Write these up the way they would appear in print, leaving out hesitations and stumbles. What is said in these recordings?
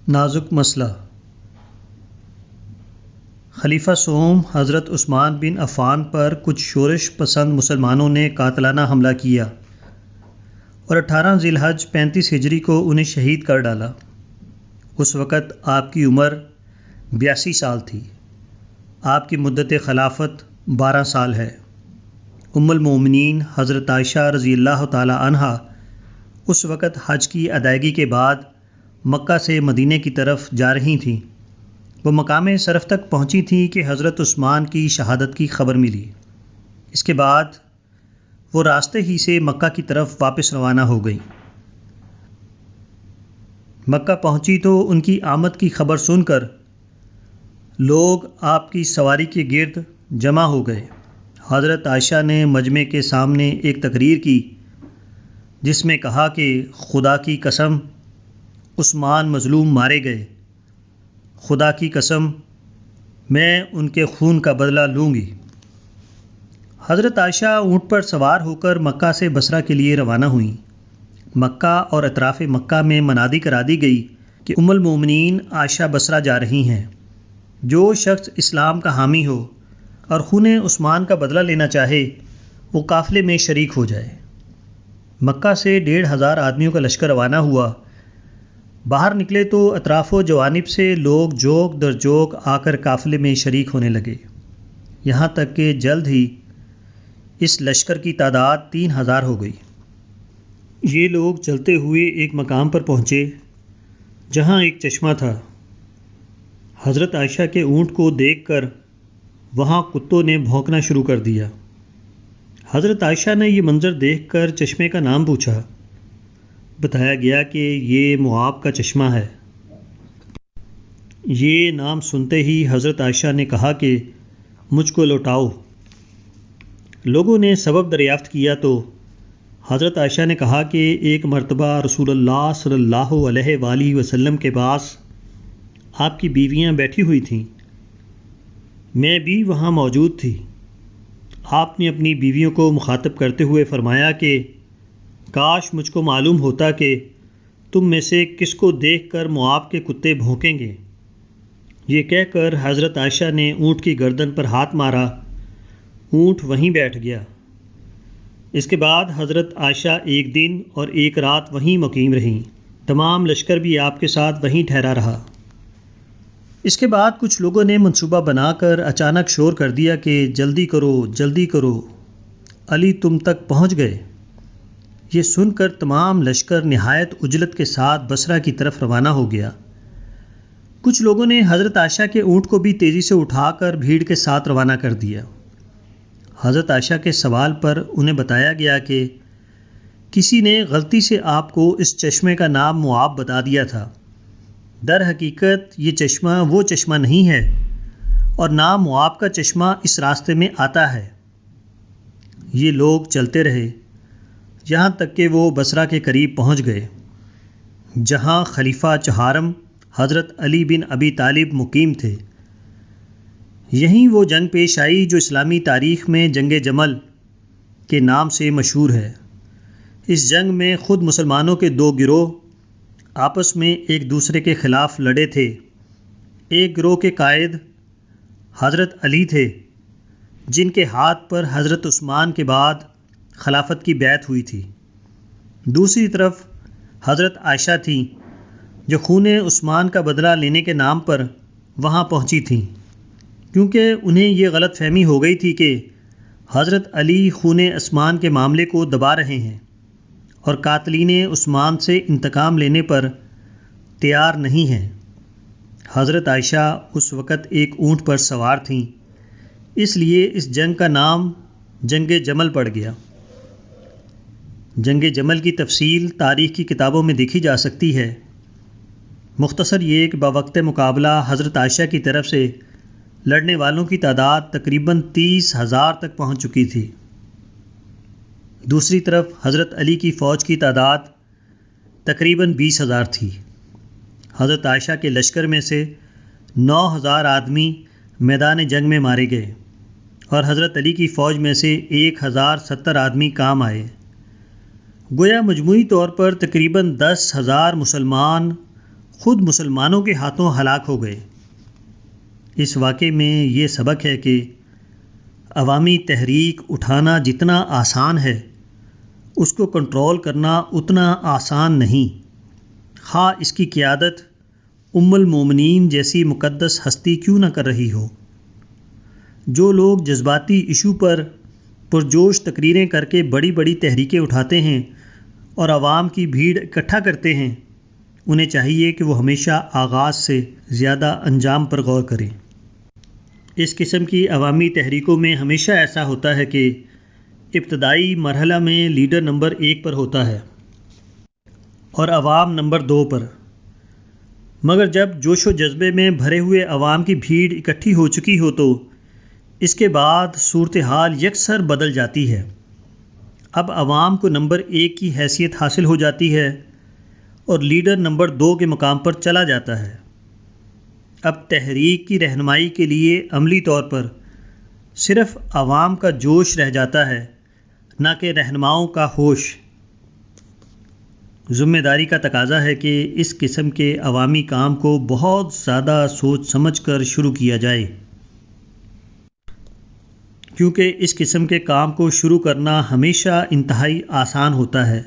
نازک مسئلہ۔ خلیفہ سوم حضرت عثمان بن عفان پر کچھ شورش پسند مسلمانوں نے قاتلانہ حملہ کیا اور 18 ذی الحج 35 ہجری کو انہیں شہید کر ڈالا۔ اس وقت آپ کی عمر 82 سال تھی۔ آپ کی مدت خلافت 12 سال ہے۔ ام المومنین حضرت عائشہ رضی اللہ تعالی عنہا اس وقت حج کی ادائیگی کے بعد مکہ سے مدینے کی طرف جا رہی تھیں۔ وہ مقام صرف تک پہنچی تھیں کہ حضرت عثمان کی شہادت کی خبر ملی۔ اس کے بعد وہ راستے ہی سے مکہ کی طرف واپس روانہ ہو گئیں۔ مکہ پہنچی تو ان کی آمد کی خبر سن کر لوگ آپ کی سواری کے گرد جمع ہو گئے۔ حضرت عائشہ نے مجمع کے سامنے ایک تقریر کی جس میں کہا کہ خدا کی قسم عثمان مظلوم مارے گئے، خدا کی قسم میں ان کے خون کا بدلہ لوں گی۔ حضرت عائشہ اونٹ پر سوار ہو کر مکہ سے بصرہ کے لیے روانہ ہوئیں۔ مکہ اور اطراف مکہ میں منادی کرا دی گئی کہ ام المومنین عائشہ بصرہ جا رہی ہیں۔ جو شخص اسلام کا حامی ہو اور خون عثمان کا بدلہ لینا چاہے وہ قافلے میں شریک ہو جائے۔ مکہ سے 1500 آدمیوں کا لشکر روانہ ہوا۔ باہر نکلے تو اطراف و جوانب سے لوگ جوک در جوک آ کر قافلے میں شریک ہونے لگے، یہاں تک کہ جلد ہی اس لشکر کی تعداد 3000 ہو گئی۔ یہ لوگ چلتے ہوئے ایک مقام پر پہنچے جہاں ایک چشمہ تھا۔ حضرت عائشہ کے اونٹ کو دیکھ کر وہاں کتوں نے بھونکنا شروع کر دیا۔ حضرت عائشہ نے یہ منظر دیکھ کر چشمے کا نام پوچھا۔ بتایا گیا کہ یہ مواب کا چشمہ ہے۔ یہ نام سنتے ہی حضرت عائشہ نے کہا کہ مجھ کو لوٹاؤ۔ لوگوں نے سبب دریافت کیا تو حضرت عائشہ نے کہا کہ ایک مرتبہ رسول اللہ صلی اللہ علیہ وآلہ وسلم کے پاس آپ کی بیویاں بیٹھی ہوئی تھیں، میں بھی وہاں موجود تھی۔ آپ نے اپنی بیویوں کو مخاطب کرتے ہوئے فرمایا کہ کاش مجھ کو معلوم ہوتا کہ تم میں سے کس کو دیکھ کر مواب کے کتے بھونکیں گے۔ یہ کہہ کر حضرت عائشہ نے اونٹ کی گردن پر ہاتھ مارا، اونٹ وہیں بیٹھ گیا۔ اس کے بعد حضرت عائشہ ایک دن اور ایک رات وہیں مقیم رہیں۔ تمام لشکر بھی آپ کے ساتھ وہیں ٹھہرا رہا۔ اس کے بعد کچھ لوگوں نے منصوبہ بنا کر اچانک شور کر دیا کہ جلدی کرو جلدی کرو، علی تم تک پہنچ گئے۔ یہ سن کر تمام لشکر نہایت عجلت کے ساتھ بصرہ کی طرف روانہ ہو گیا۔ کچھ لوگوں نے حضرت عائشہ کے اونٹ کو بھی تیزی سے اٹھا کر بھیڑ کے ساتھ روانہ کر دیا۔ حضرت عائشہ کے سوال پر انہیں بتایا گیا کہ کسی نے غلطی سے آپ کو اس چشمے کا نام مواب بتا دیا تھا۔ در حقیقت یہ چشمہ وہ چشمہ نہیں ہے اور نام مواب کا چشمہ اس راستے میں آتا ہے۔ یہ لوگ چلتے رہے یہاں تک کہ وہ بصرہ کے قریب پہنچ گئے جہاں خلیفہ چہارم حضرت علی بن ابی طالب مقیم تھے۔ یہیں وہ جنگ پیش آئی جو اسلامی تاریخ میں جنگ جمل کے نام سے مشہور ہے۔ اس جنگ میں خود مسلمانوں کے 2 گروہ آپس میں ایک دوسرے کے خلاف لڑے تھے۔ ایک گروہ کے قائد حضرت علی تھے جن کے ہاتھ پر حضرت عثمان کے بعد خلافت کی بیعت ہوئی تھی۔ دوسری طرف حضرت عائشہ تھیں جو خون عثمان کا بدلہ لینے کے نام پر وہاں پہنچی تھیں، کیونکہ انہیں یہ غلط فہمی ہو گئی تھی کہ حضرت علی خون عثمان کے معاملے کو دبا رہے ہیں اور قاتلین عثمان سے انتقام لینے پر تیار نہیں ہیں۔ حضرت عائشہ اس وقت ایک اونٹ پر سوار تھیں، اس لیے اس جنگ کا نام جنگ جمل پڑ گیا۔ جنگ جمل کی تفصیل تاریخ کی کتابوں میں دیکھی جا سکتی ہے۔ مختصر یہ کہ بوقت مقابلہ حضرت عائشہ کی طرف سے لڑنے والوں کی تعداد تقریباً 30,000 تک پہنچ چکی تھی۔ دوسری طرف حضرت علی کی فوج کی تعداد تقریباً 20,000 تھی۔ حضرت عائشہ کے لشکر میں سے 9,000 آدمی میدان جنگ میں مارے گئے اور حضرت علی کی فوج میں سے 1070 آدمی کام آئے۔ گویا مجموعی طور پر تقریباً 10,000 مسلمان خود مسلمانوں کے ہاتھوں ہلاک ہو گئے۔ اس واقعے میں یہ سبق ہے کہ عوامی تحریک اٹھانا جتنا آسان ہے اس کو کنٹرول کرنا اتنا آسان نہیں، خواہ اس کی قیادت ام المومنین جیسی مقدس ہستی کیوں نہ کر رہی ہو۔ جو لوگ جذباتی ایشو پر پرجوش تقریریں کر کے بڑی بڑی تحریکیں اٹھاتے ہیں اور عوام کی بھیڑ اکٹھا کرتے ہیں، انہیں چاہیے کہ وہ ہمیشہ آغاز سے زیادہ انجام پر غور کریں۔ اس قسم کی عوامی تحریکوں میں ہمیشہ ایسا ہوتا ہے کہ ابتدائی مرحلہ میں لیڈر نمبر 1 پر ہوتا ہے اور عوام نمبر 2 پر، مگر جب جوش و جذبے میں بھرے ہوئے عوام کی بھیڑ اکٹھی ہو چکی ہو تو اس کے بعد صورتحال یکسر بدل جاتی ہے۔ اب عوام کو نمبر 1 کی حیثیت حاصل ہو جاتی ہے اور لیڈر نمبر 2 کے مقام پر چلا جاتا ہے۔ اب تحریک کی رہنمائی کے لیے عملی طور پر صرف عوام کا جوش رہ جاتا ہے، نہ کہ رہنماؤں کا ہوش۔ ذمہ داری کا تقاضا ہے کہ اس قسم کے عوامی کام کو بہت زیادہ سوچ سمجھ کر شروع کیا جائے، کیونکہ اس قسم کے کام کو شروع کرنا ہمیشہ انتہائی آسان ہوتا ہے،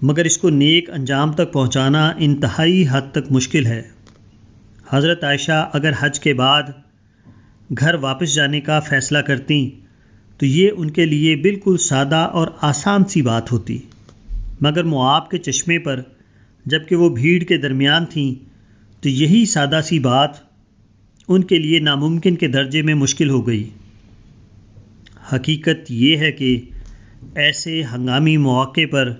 مگر اس کو نیک انجام تک پہنچانا انتہائی حد تک مشکل ہے۔ حضرت عائشہ اگر حج کے بعد گھر واپس جانے کا فیصلہ کرتیں تو یہ ان کے لیے بالکل سادہ اور آسان سی بات ہوتی، مگر معاذ کے چشمے پر جب کہ وہ بھیڑ کے درمیان تھیں تو یہی سادہ سی بات ان کے لیے ناممکن کے درجے میں مشکل ہو گئی۔ حقیقت یہ ہے کہ ایسے ہنگامی مواقع پر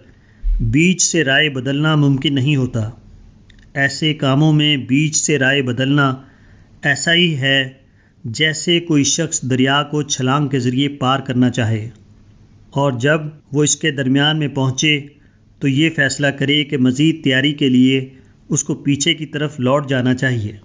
بیچ سے رائے بدلنا ممکن نہیں ہوتا۔ ایسے کاموں میں بیچ سے رائے بدلنا ایسا ہی ہے جیسے کوئی شخص دریا کو چھلانگ کے ذریعے پار کرنا چاہے اور جب وہ اس کے درمیان میں پہنچے تو یہ فیصلہ کرے کہ مزید تیاری کے لیے اس کو پیچھے کی طرف لوٹ جانا چاہیے۔